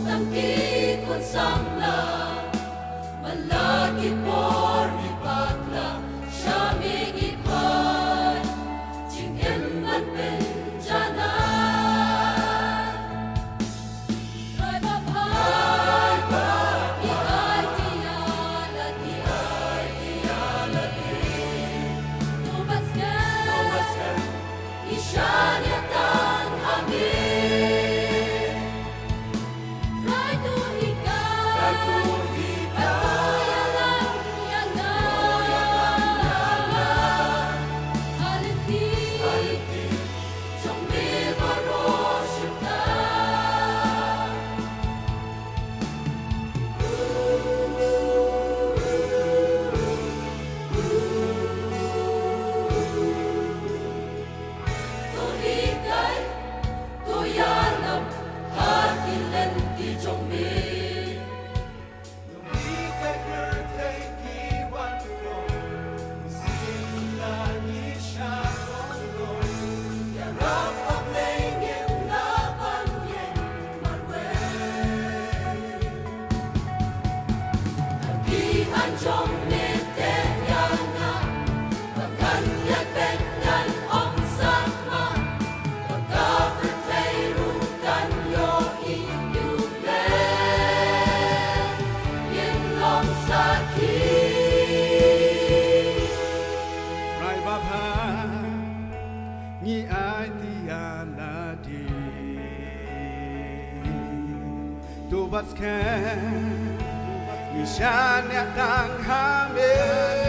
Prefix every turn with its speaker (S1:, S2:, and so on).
S1: tangki kun samla malagi por ni patla shaming ipan ching emban pen jana rai ba pai ba i ai dia la no baskan ishan ya tang amin rai tu trong nên tên nhà nga bằng căn nhất bên ngăn ông sang ma bằng cả bên thấy ru căn yo in yêu lên yên lòng xa khi
S2: rai ba pha ngi ai ti ana di tu baskan Ishan ya tang hame